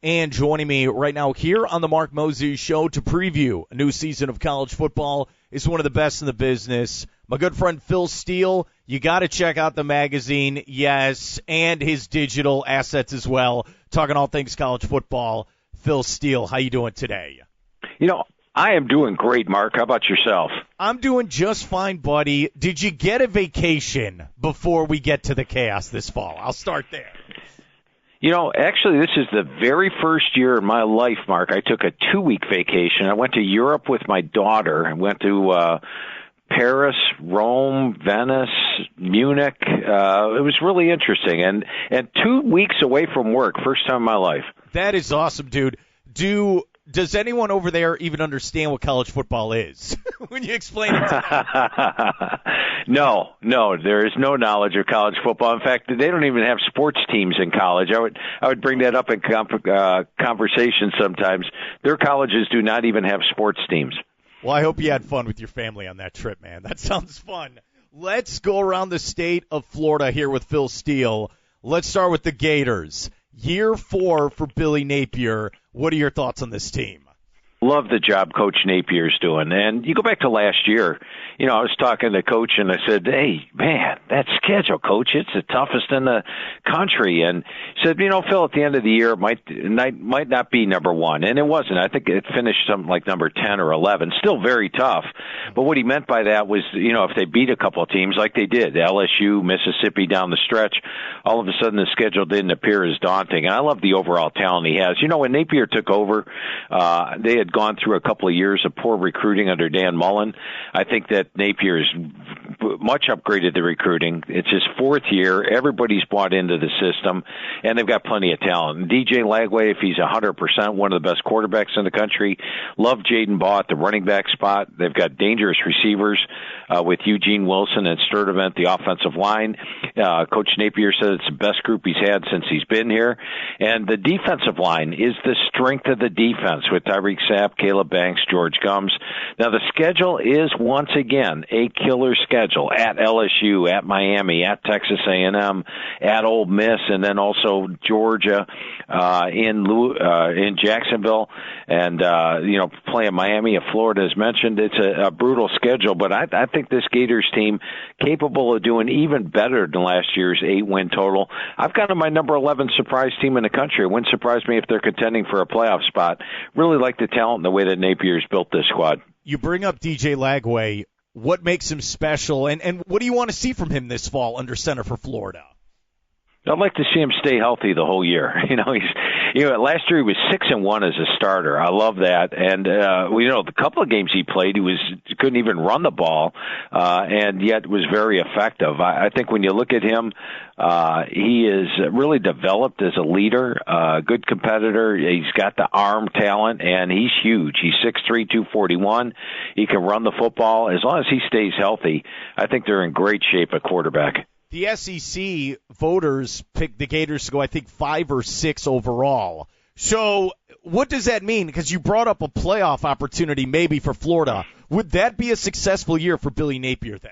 And joining me right now here on the Mark Moses Show to preview a new season of college football is one of the best in the business, my good friend Phil Steele. You got to check out the magazine, yes, and his digital assets as well. Talking all things college football. Phil Steele, how you doing today? I am doing great, Mark. How about yourself? I'm doing just fine, buddy. Did you get a vacation before we get to the chaos this fall? I'll start there. Actually, this is the very first year in my life, Mark. I took a 2-week vacation. I went to Europe with my daughter. I went to Paris, Rome, Venice, Munich. It was really interesting. And 2 weeks away from work, first time in my life. That is awesome, dude. Does anyone over there even understand what college football is when you explain it to them? No, there is no knowledge of college football. In fact, they don't even have sports teams in college. I would bring that up in conversation sometimes. Their colleges do not even have sports teams. Well, I hope you had fun with your family on that trip, man. That sounds fun. Let's go around the state of Florida here with Phil Steele. Let's start with the Gators. Year 4 for Billy Napier. What are your thoughts on this team? Love the job Coach Napier's doing. And you go back to last year, I was talking to Coach and I said, hey, man, that schedule, Coach, it's the toughest in the country. And he said, Phil, at the end of the year, it might not be number 1. And it wasn't. I think it finished something like number 10 or 11. Still very tough. But what he meant by that was, if they beat a couple of teams like they did, LSU, Mississippi down the stretch, all of a sudden the schedule didn't appear as daunting. And I love the overall talent he has. When Napier took over, they had gone through a couple of years of poor recruiting under Dan Mullen. I think that Napier has much upgraded the recruiting. It's his 4th year. Everybody's bought into the system, and they've got plenty of talent. And DJ Lagway, if he's 100%, one of the best quarterbacks in the country. Love Jaden Baugh at the running back spot. They've got dangerous receivers with Eugene Wilson and Sturdivant, the offensive line. Coach Napier said it's the best group he's had since he's been here. And the defensive line is the strength of the defense with Tyreek Sapp, Caleb Banks, George Gumbs. Now, the schedule is, once again, a killer schedule at LSU, at Miami, at Texas A&M, at Ole Miss, and then also Georgia in Jacksonville, and, playing Miami at Florida, as mentioned. It's a brutal schedule, but I think this Gators team capable of doing even better than last year's 8-win total. I've got them my number 11 surprise team in the country. It wouldn't surprise me if they're contending for a playoff spot. Really like the talent and the way that Napier's built this squad. You bring up DJ Lagway. What makes him special, and what do you want to see from him this fall under center for Florida? I'd like to see him stay healthy the whole year. Last year he was 6-1 as a starter. I love that. And the couple of games he played, he couldn't even run the ball, and yet was very effective. I think when you look at him, he is really developed as a leader, good competitor. He's got the arm talent, and he's huge. He's 6'3", 241. He can run the football. As long as he stays healthy, I think they're in great shape at quarterback. The SEC voters picked the Gators to go, I think, 5 or 6 overall. So what does that mean? Because you brought up a playoff opportunity maybe for Florida. Would that be a successful year for Billy Napier then?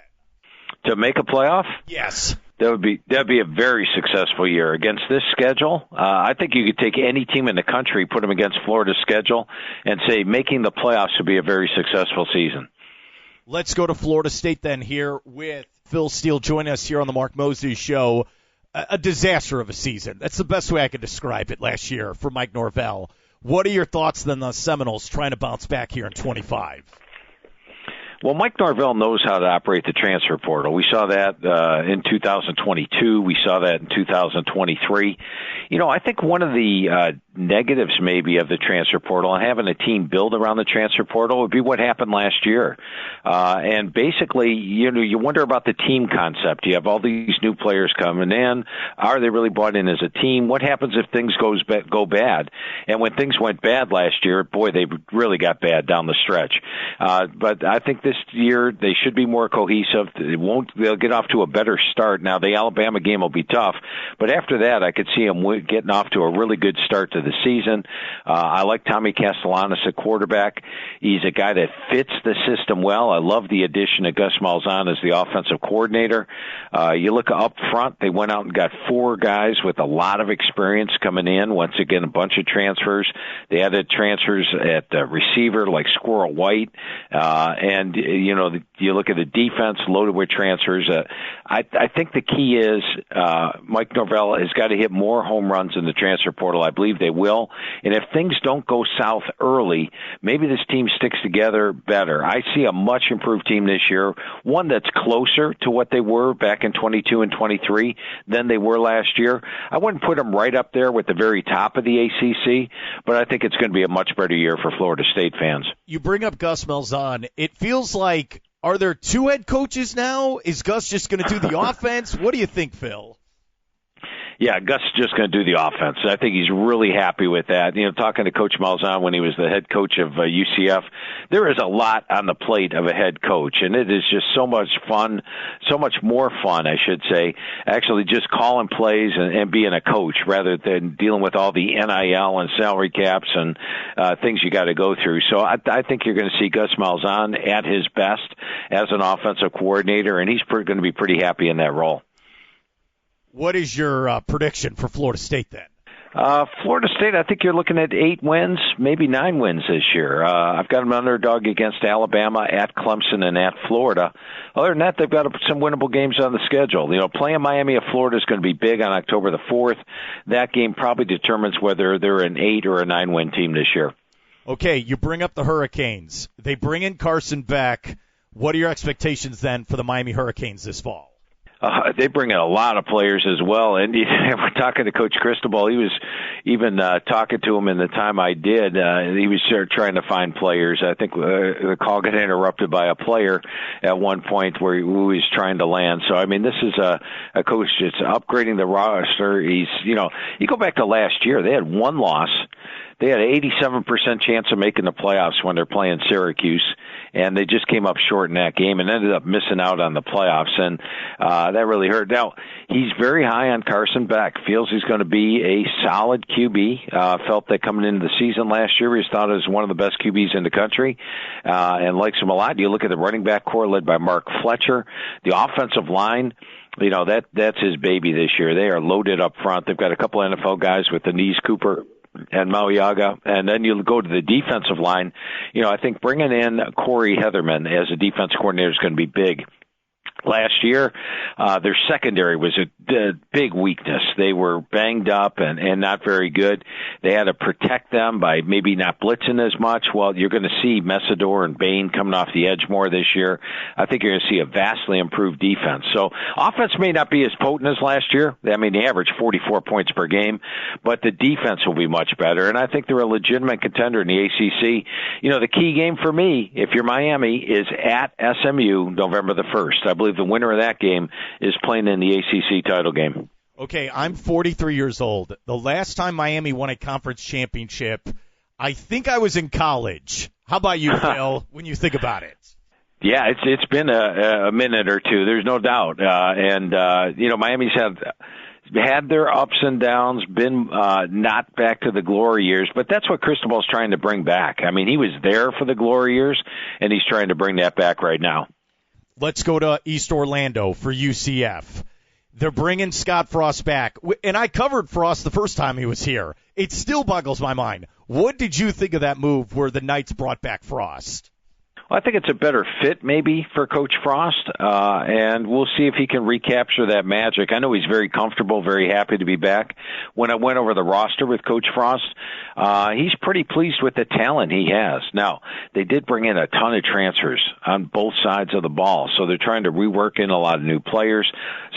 To make a playoff? Yes. That'd be a very successful year. Against this schedule, I think you could take any team in the country, put them against Florida's schedule, and say making the playoffs would be a very successful season. Let's go to Florida State then here with Phil Steele joining us here on the Mark Moses Show. A disaster of a season. That's the best way I could describe it last year for Mike Norvell. What are your thoughts then on the Seminoles trying to bounce back here in 25? Well, Mike Norvell knows how to operate the transfer portal. We saw that in 2022. We saw that in 2023. I think one of the negatives maybe of the transfer portal and having a team build around the transfer portal would be what happened last year. And basically, you wonder about the team concept. You have all these new players coming in. Are they really bought in as a team? What happens if things go bad? And when things went bad last year, boy, they really got bad down the stretch. But I think this year they should be more cohesive. They'll get off to a better start. Now, the Alabama game will be tough, but after that, I could see them getting off to a really good start to the season. I like Tommy Castellanos at quarterback. He's a guy that fits the system well. I love the addition of Gus Malzahn as the offensive coordinator. You look up front, they went out and got 4 guys with a lot of experience coming in. Once again, a bunch of transfers. They added transfers at receiver like Squirrel White. And, you look at the defense loaded with transfers. I think the key is Mike Norvell has got to hit more home runs in the transfer portal. I believe they will. And if things don't go south early, maybe this team sticks together better. I see a much improved team this year, one that's closer to what they were back in 22 and 23 than they were last year. I wouldn't put them right up there with the very top of the ACC, but I think it's going to be a much better year for Florida State fans. You bring up Gus Malzahn. It feels like, are there 2 head coaches now? Is Gus just going to do the offense? What do you think, Phil? Yeah, Gus is just going to do the offense. I think he's really happy with that. Talking to Coach Malzahn when he was the head coach of UCF, there is a lot on the plate of a head coach, and it is just so much fun, so much more fun, I should say, actually just calling plays and being a coach rather than dealing with all the NIL and salary caps and things you got to go through. So I think you're going to see Gus Malzahn at his best as an offensive coordinator, and he's going to be pretty happy in that role. What is your prediction for Florida State then? Florida State, I think you're looking at 8 wins, maybe 9 wins this year. I've got them underdog against Alabama, at Clemson, and at Florida. Other than that, they've got some winnable games on the schedule. Playing Miami of Florida is going to be big on October the 4th. That game probably determines whether they're an 8 or a 9-win team this year. Okay, you bring up the Hurricanes. They bring in Carson Beck. What are your expectations then for the Miami Hurricanes this fall? They bring in a lot of players as well. And we're talking to Coach Cristobal. He was even talking to him in the time I did. He was trying to find players. I think the call got interrupted by a player at one point where he was trying to land. So, this is a coach that's upgrading the roster. You go back to last year, they had 1 loss. They had an 87% chance of making the playoffs when they're playing Syracuse, and they just came up short in that game and ended up missing out on the playoffs, and that really hurt. Now, he's very high on Carson Beck, feels he's going to be a solid QB, felt that coming into the season last year, he's thought as one of the best QBs in the country, and likes him a lot. You look at the running back core led by Mark Fletcher, the offensive line, that's his baby this year. They are loaded up front. They've got a couple NFL guys with Denise Cooper and Mauiaga, and then you go to the defensive line. I think bringing in Corey Heatherman as a defense coordinator is going to be big. Last year, their secondary was a big weakness. They were banged up and not very good. They had to protect them by maybe not blitzing as much. Well, you're going to see Messidor and Bain coming off the edge more this year. I think you're going to see a vastly improved defense. So offense may not be as potent as last year. They averaged 44 points per game, but the defense will be much better. And I think they're a legitimate contender in the ACC. The key game for me, if you're Miami, is at SMU November the 1st. I believe the winner of that game is playing in the ACC title game. Okay, I'm 43 years old. The last time Miami won a conference championship, I think I was in college. How about you, Phil, when you think about it? Yeah, it's been a minute or two. There's no doubt. Miami's had their ups and downs, been not back to the glory years, but that's what Cristobal's trying to bring back. He was there for the glory years, and he's trying to bring that back right now. Let's go to East Orlando for UCF. They're bringing Scott Frost back. And I covered Frost the first time he was here. It still boggles my mind. What did you think of that move where the Knights brought back Frost? Well, I think it's a better fit maybe for Coach Frost, and we'll see if he can recapture that magic. I know he's very comfortable, very happy to be back. When I went over the roster with Coach Frost, he's pretty pleased with the talent he has. Now, they did bring in a ton of transfers on both sides of the ball, so they're trying to rework in a lot of new players.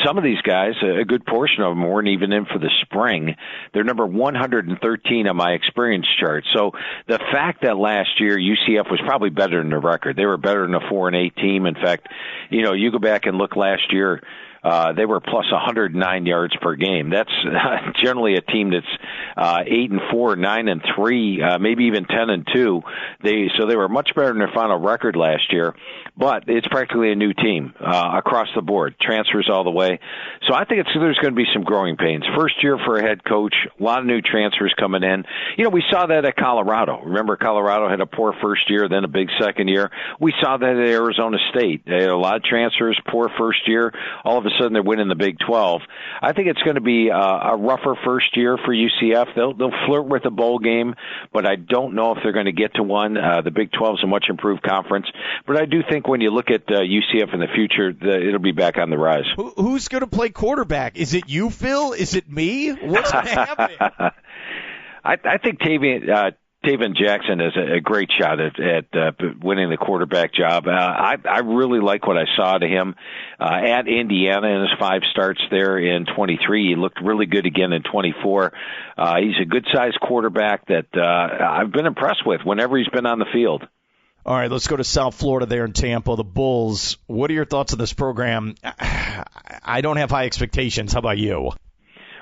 Some of these guys, a good portion of them, weren't even in for the spring. They're number 113 on my experience chart. So the fact that last year UCF was probably better than the record. They were better than a 4-8 team. In fact, you go back and look last year, They were plus 109 yards per game. That's generally a team that's 8-4, 9-3, maybe even 10-2. So they were much better than their final record last year. But it's practically a new team across the board, transfers all the way. So I think there's going to be some growing pains. First year for a head coach, a lot of new transfers coming in. We saw that at Colorado. Remember, Colorado had a poor first year, then a big second year. We saw that at Arizona State. They had a lot of transfers, poor first year. All of a sudden, they're winning the Big 12. I think it's going to be a rougher first year for UCF. They'll flirt with a bowl game, but I don't know if they're going to get to one. The Big 12 is a much improved conference. But I do think when you look at UCF in the future, it'll be back on the rise. Who's going to play quarterback? Is it you, Phil? Is it me? What's going to happen? I think Taven Jackson has a great shot at winning the quarterback job. I really like what I saw to him at Indiana in his 5 starts there in 23. He looked really good again in 24. He's a good-sized quarterback that I've been impressed with whenever he's been on the field. All right, let's go to South Florida there in Tampa, the Bulls. What are your thoughts on this program? I don't have high expectations. How about you?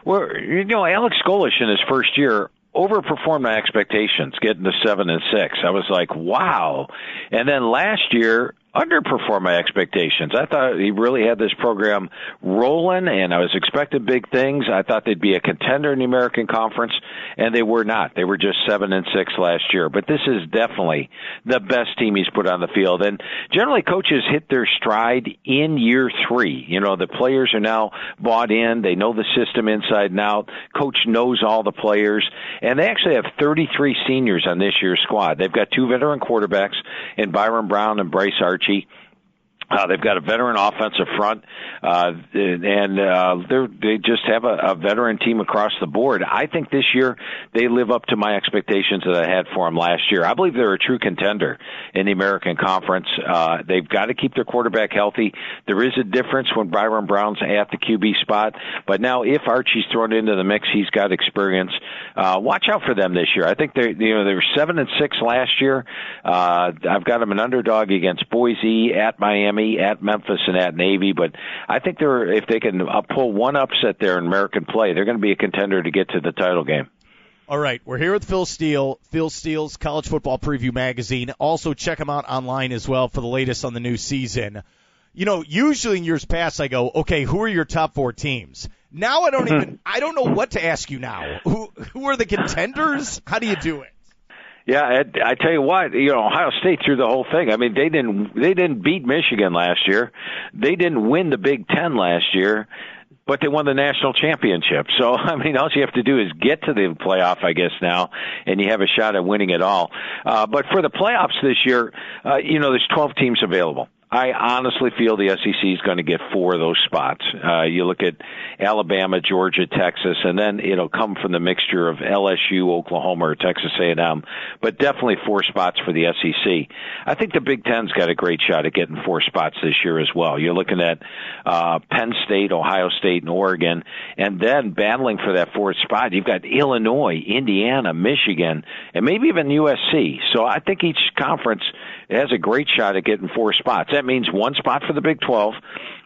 Well, Alex Golesh in his first year overperformed my expectations, getting to 7-6. I was like, wow. And then last year, underperformed my expectations. I thought he really had this program rolling, and I was expecting big things. I thought they'd be a contender in the American Conference, and they were not. They were just 7-6 last year. But this is definitely the best team he's put on the field. And generally, coaches hit their stride in year 3. The players are now bought in. They know the system inside and out. Coach knows all the players. And they actually have 33 seniors on this year's squad. They've got 2 veteran quarterbacks in Byron Brown and Bryce Archie. They've got a veteran offensive front, and they just have a veteran team across the board. I think this year they live up to my expectations that I had for them last year. I believe they're a true contender in the American Conference. They've got to keep their quarterback healthy. There is a difference when Byron Brown's at the QB spot, but now if Archie's thrown into the mix, he's got experience. Watch out for them this year. I think they were 7-6 last year. I've got them an underdog against Boise, at Miami, at Memphis, and at Navy, but I think if they can pull one upset there in American play, they're going to be a contender to get to the title game. All right, we're here with Phil Steele, Phil Steele's College Football Preview Magazine. Also, check him out online as well for the latest on the new season. Usually in years past, I go, okay, who are your top 4 teams? Now I don't know what to ask you now. Who are the contenders? How do you do it? Yeah, I tell you what, Ohio State threw the whole thing. I mean, they didn't beat Michigan last year. They didn't win the Big Ten last year, but they won the national championship. So, I mean, all you have to do is get to the playoff, I guess, now, and you have a shot at winning it all. But for the playoffs this year, there's 12 teams available. I honestly feel the SEC is going to get 4 of those spots. You look at Alabama, Georgia, Texas, and then it'll come from the mixture of LSU, Oklahoma, or Texas A&M, but definitely 4 spots for the SEC. I think the Big Ten's got a great shot at getting 4 spots this year as well. You're looking at Penn State, Ohio State, and Oregon, and then battling for that 4th spot, you've got Illinois, Indiana, Michigan, and maybe even USC. So I think each conference has a great shot at getting 4 spots. That means 1 spot for the Big 12,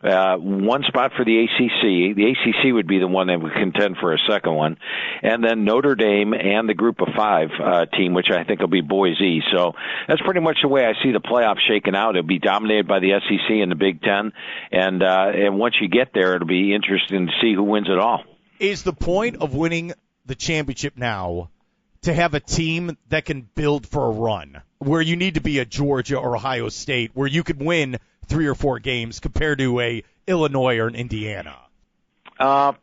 1 spot for the ACC. The ACC would be the one that would contend for a second one. And then Notre Dame and the Group of 5 team, which I think will be Boise. So that's pretty much the way I see the playoffs shaking out. It'll be dominated by the SEC and the Big Ten. And once you get there, it'll be interesting to see who wins it all. Is the point of winning the championship now to have a team that can build for a run, where you need to be a Georgia or Ohio State, where you could win 3 or 4 games compared to a Illinois or an Indiana?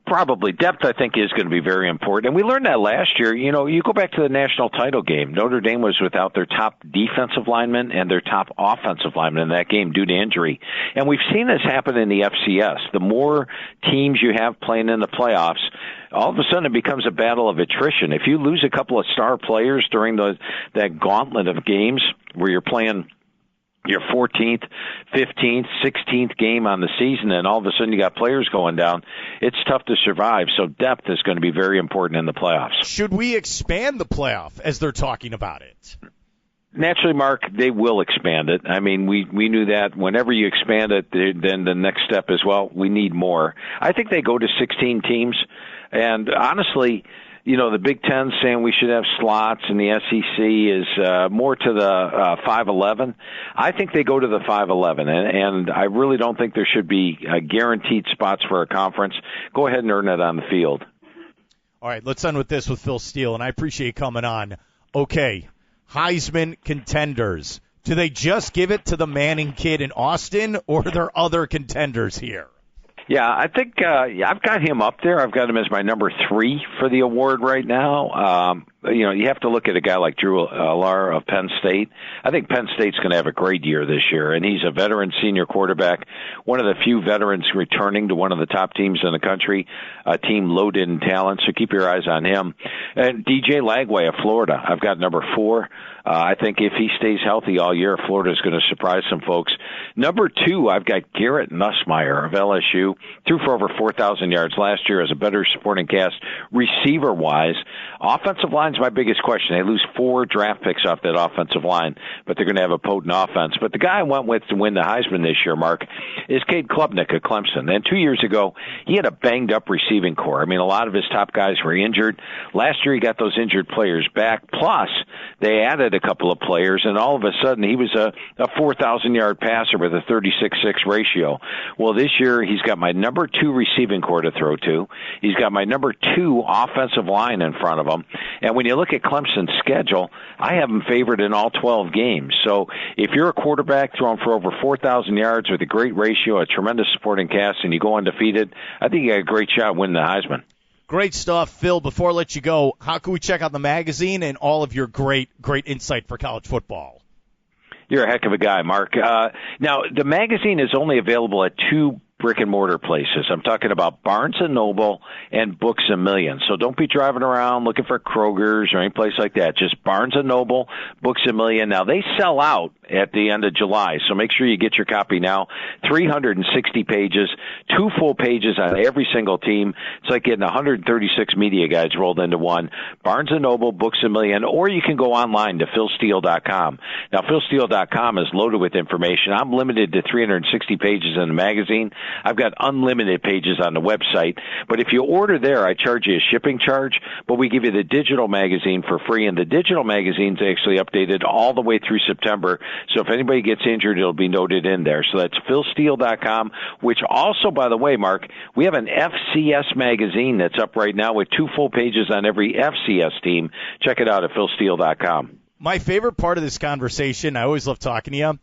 Probably. Depth, I think, is going to be very important. And we learned that last year. You go back to the national title game. Notre Dame was without their top defensive lineman and their top offensive lineman in that game due to injury. And we've seen this happen in the FCS. The more teams you have playing in the playoffs, all of a sudden it becomes a battle of attrition. If you lose a couple of star players during that gauntlet of games where you're playing your 14th, 15th, 16th game on the season, and all of a sudden you got players going down, it's tough to survive. So depth is going to be very important in the playoffs. Should we expand the playoff as they're talking about it? Naturally, Mark, they will expand it. I mean, we knew that whenever you expand it, then the next step is, well, we need more. I think they go to 16 teams. And honestly, the Big Ten saying we should have slots, and the SEC is more to the 5-11. I think they go to the 5-11, and I really don't think there should be guaranteed spots for a conference. Go ahead and earn it on the field. All right, let's end with this with Phil Steele, and I appreciate you coming on. Okay, Heisman contenders. Do they just give it to the Manning kid in Austin, or are there other contenders here? Yeah, I think I've got him up there. I've got him as my number 3 for the award right now. You have to look at a guy like Drew Allar of Penn State. I think Penn State's going to have a great year this year, and he's a veteran senior quarterback, one of the few veterans returning to one of the top teams in the country, a team loaded in talent, so keep your eyes on him. And DJ Lagway of Florida, I've got number 4. I think if he stays healthy all year, Florida's going to surprise some folks. Number 2, I've got Garrett Nussmeier of LSU. Threw for over 4,000 yards last year as a better supporting cast receiver-wise. Offensive line's my biggest question. They lose 4 draft picks off that offensive line, but they're going to have a potent offense. But the guy I went with to win the Heisman this year, Mark, is Cade Klubnik of Clemson. And 2 years ago, he had a banged-up receiving core. I mean, a lot of his top guys were injured. Last year, he got those injured players back. Plus, they added a couple of players, and all of a sudden, he was a 4,000-yard passer with a 36-6 ratio. Well, this year, he's got my number 2 receiving core to throw to. He's got my number 2 offensive line in front of him. And when you look at Clemson's schedule, I have them favored in all 12 games. So if you're a quarterback throwing for over 4,000 yards with a great ratio, a tremendous supporting cast, and you go undefeated, I think you got a great shot winning the Heisman. Great stuff, Phil. Before I let you go, how can we check out the magazine and all of your great insight for college football? You're a heck of a guy, Mark. Now, the magazine is only available at 2 brick-and-mortar places. I'm talking about Barnes & Noble and Books A Million. So don't be driving around looking for Kroger's or any place like that. Just Barnes & Noble, Books A Million. Now, they sell out at the end of July, so make sure you get your copy now. 360 pages, 2 full pages on every single team. It's like getting 136 media guides rolled into one. Barnes & Noble, Books A Million, or you can go online to philsteele.com. Now, philsteele.com is loaded with information. I'm limited to 360 pages in the magazine. I've got unlimited pages on the website. But if you order there, I charge you a shipping charge, but we give you the digital magazine for free. And the digital magazine's actually updated all the way through September. So if anybody gets injured, it'll be noted in there. So that's philsteele.com, which also, by the way, Mark, we have an FCS magazine that's up right now with 2 full pages on every FCS team. Check it out at philsteele.com. My favorite part of this conversation, I always love talking to you,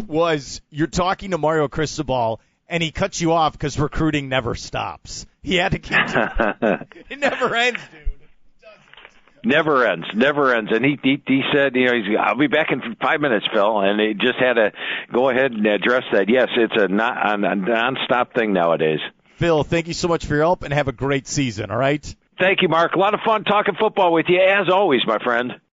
was you're talking to Mario Cristobal, and he cuts you off because recruiting never stops. He had to keep it never ends, dude. Never ends. And he said, I'll be back in 5 minutes, Phil. And he just had to go ahead and address that. Yes, it's a non-stop thing nowadays. Phil, thank you so much for your help, and have a great season, all right? Thank you, Mark. A lot of fun talking football with you, as always, my friend.